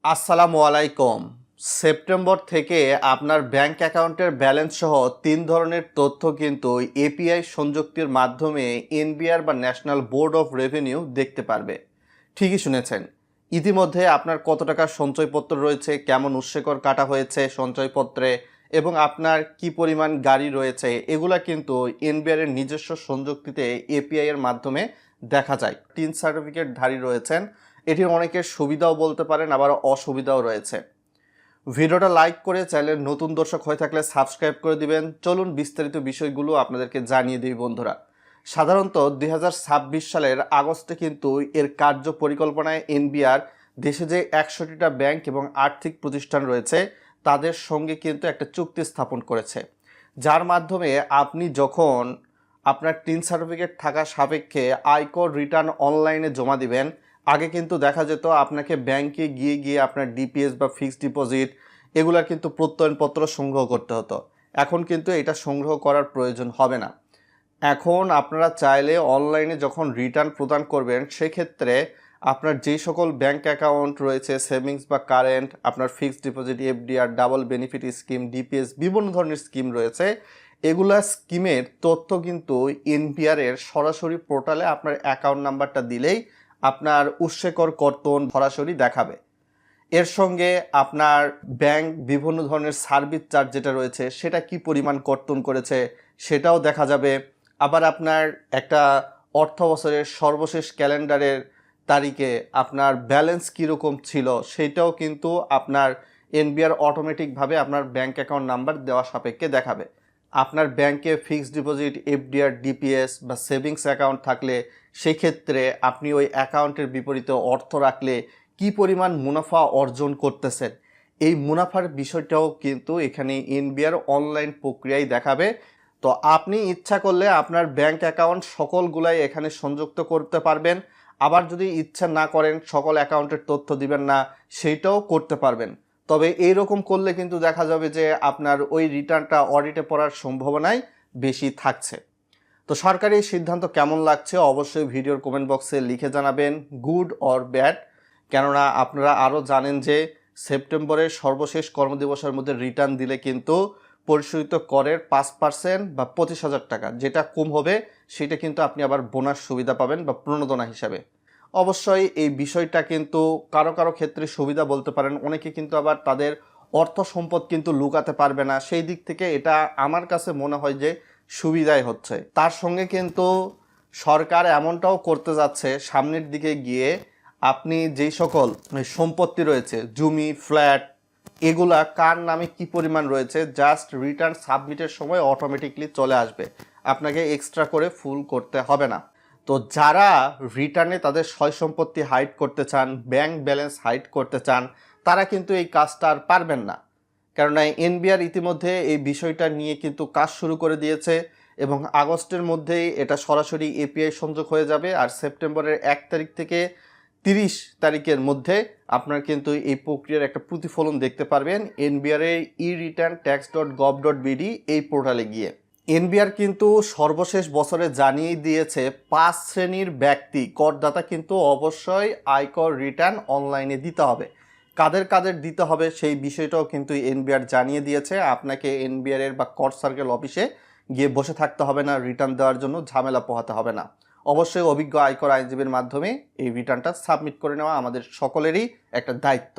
আসসালামু আলাইকুম। সেপ্টেম্বর থেকে আপনার ব্যাংক অ্যাকাউন্টের ব্যালেন্স সহ ৩ ধরনের তথ্য কিন্তু এপিআই সংযুক্তির মাধ্যমে এনবিআর বা ন্যাশনাল বোর্ড অফ রেভিনিউ দেখতে পারবে। ঠিকই শুনেছেন। ইতিমধ্যে আপনার কত টাকার সঞ্চয়পত্র রয়েছে, কেমন উৎসে কর কাটা হয়েছে সঞ্চয়পত্রে এবং আপনার কি পরিমাণ গাড়ি রয়েছে, এগুলা কিন্তু এনবিআর এর নিজস্ব সংযুক্তিতে এপিআই এর মাধ্যমে দেখা যায়। টিন সার্টিফিকেটধারী রয়েছেন, এটির অনেকের সুবিধাও বলতে পারেন, আবার অসুবিধাও রয়েছে। ভিডিওটা লাইক করে চাইলে নতুন দর্শক হয়ে থাকলে সাবস্ক্রাইব করে দিবেন। চলুন বিস্তারিত বিষয়গুলো আপনাদেরকে জানিয়ে দিই বন্ধুরা। সাধারণত ২০২৬ সালের আগস্টে কিন্তু এর কার্য পরিকল্পনায় এনবিআর দেশে যে ১০০টা ব্যাংক এবং আর্থিক প্রতিষ্ঠান রয়েছে তাদের সঙ্গে কিন্তু একটা চুক্তি স্থাপন করেছে, যার মাধ্যমে আপনি যখন আপনার টিন সার্টিফিকেট থাকা সাপেক্ষে আয়কর রিটার্ন অনলাইনে জমা দিবেন, আগে কিন্তু দেখা যেত আপনাকে ব্যাংকে গিয়ে গিয়ে আপনার ডিপিএস বা ফিক্সড ডিপোজিট এগুলা কিন্তু প্রত্যয়নপত্র সংগ্রহ করতে হতো। এখন কিন্তু এটা সংগ্রহ করার প্রয়োজন হবে না। এখন আপনারা চাইলে অনলাইনে যখন রিটার্ন প্রদান করবেন সেক্ষেত্রে আপনার যেই সকল ব্যাংক অ্যাকাউন্ট রয়েছে, সেভিংস বা কারেন্ট, আপনার fixed deposit, FDR, double benefit scheme, DPS, বিভিন্ন ধরনের স্কিম রয়েছে, এগুলা স্কিমের তথ্য কিন্তু এনবিআর এর সরাসরি পোর্টালে আপনার অ্যাকাউন্ট নাম্বারটা দিলেই আপনার উৎসে কর কর্তন সরাসরি দেখাবে। এর সঙ্গে আপনার ব্যাংক বিভিন্ন ধরনের সার্ভিস চার্জ যেটা রয়েছে সেটা কি পরিমাণ কর্তন করেছে সেটাও দেখা যাবে। আবার আপনার একটা অর্থ বছরের সর্বশেষ ক্যালেন্ডারের তারিখে আপনার ব্যালেন্স কীরকম ছিল সেটাও কিন্তু আপনার এনবিআর অটোমেটিকভাবে আপনার ব্যাংক অ্যাকাউন্ট নাম্বার দেওয়া সাপেক্ষে দেখাবে। আপনার ব্যাংকে ফিক্সড ডিপোজিট, এফডিআর, ডিপিএস বা সেভিংস অ্যাকাউন্ট থাকলে সেই ক্ষেত্রে আপনি ওই অ্যাকাউন্টের বিপরীতে অর্থ রাখলে কি পরিমাণ মুনাফা অর্জন করতেছেন, এই মুনাফার বিষয়টাও কিন্তু এখানে এনবিআর অনলাইন প্রক্রিয়ায় দেখাবে। তো আপনি ইচ্ছা করলে আপনার ব্যাংক অ্যাকাউন্ট সকলগুলাই এখানে সংযুক্ত করতে পারবেন। আবার যদি ইচ্ছা না করেন সকল অ্যাকাউন্টের তথ্য দিবেন না, সেইটাও করতে পারবেন। তবে এইরকম করলে কিন্তু দেখা যাবে যে আপনার ওই রিটার্নটা অডিটে পড়ার সম্ভাবনাই বেশি থাকছে। তো সরকারি এই সিদ্ধান্ত কেমন লাগছে অবশ্যই ভিডিওর কমেন্ট বক্সে লিখে জানাবেন, গুড অর ব্যাড। কেননা আপনারা আরও জানেন যে সেপ্টেম্বরের সর্বশেষ কর্মদিবসের মধ্যে রিটার্ন দিলে কিন্তু পরিশোধিত করের ৫% বা ২৫,০০০ টাকা যেটা কম হবে সেটা কিন্তু আপনি আবার বোনাস সুবিধা পাবেন বা প্রণোদনা হিসাবে। অবশ্যই এই বিষয়টা কিন্তু কারো কারো ক্ষেত্রে সুবিধা বলতে পারেন, অনেকে কিন্তু আবার তাদের অর্থ সম্পদ কিন্তু লুকাতে পারবে না, সেই দিক থেকে এটা আমার কাছে মনে হয় যে সুবিধাই হচ্ছে। তার সঙ্গে কিন্তু সরকার এমনটাও করতে যাচ্ছে সামনের দিকে গিয়ে, আপনি যেই সকল সম্পত্তি রয়েছে, জমি, ফ্ল্যাট, এগুলা কার নামে কি পরিমাণ রয়েছে জাস্ট রিটার্ন সাবমিটের সময় অটোমেটিকলি চলে আসবে, আপনাকে এক্সট্রা করে ফুল করতে হবে না। তো যারা রিটার্নে তাদের সয় সম্পত্তি হাইড করতে চান, ব্যাংক ব্যালেন্স হাইড করতে চান, তারা কিন্তু এই কাজটা আর পারবেন না। কেননা এনবিআর ইতিমধ্যে এই বিষয়টা নিয়ে কিন্তু কাজ শুরু করে দিয়েছে এবং আগস্টের মধ্যেই এটা সরাসরি এপিআই সংযোগ হয়ে যাবে। আর সেপ্টেম্বরের ১ তারিখ থেকে ৩০ তারিখের মধ্যে আপনার কিন্তু এই প্রক্রিয়ার একটা প্রতিফলন দেখতে পারবেন এনবিআর এর eReturnTax.gov.bd এই পোর্টালে গিয়ে। এনবিআর কিন্তু সর্বশেষ বছরে জানিয়ে দিয়েছে ৫ শ্রেণীর ব্যক্তি করদাতা কিন্তু অবশ্যই আয়কর রিটার্ন অনলাইনে দিতে হবে। কাদের কাদের দিতে হবে সেই বিষয়টাও কিন্তু এনবিআর জানিয়ে দিয়েছে। আপনাকে এনবিআর এর বা কর সার্কেল অফিসে গিয়ে বসে থাকতে হবে না, রিটার্ন দেওয়ার জন্য ঝামেলা পোহাতে হবে না। অবশ্যই অভিজ্ঞ আয়কর আইনজীবীর মাধ্যমে এই রিটার্নটা সাবমিট করে নেওয়া আমাদের সকলেরই একটা দায়িত্ব।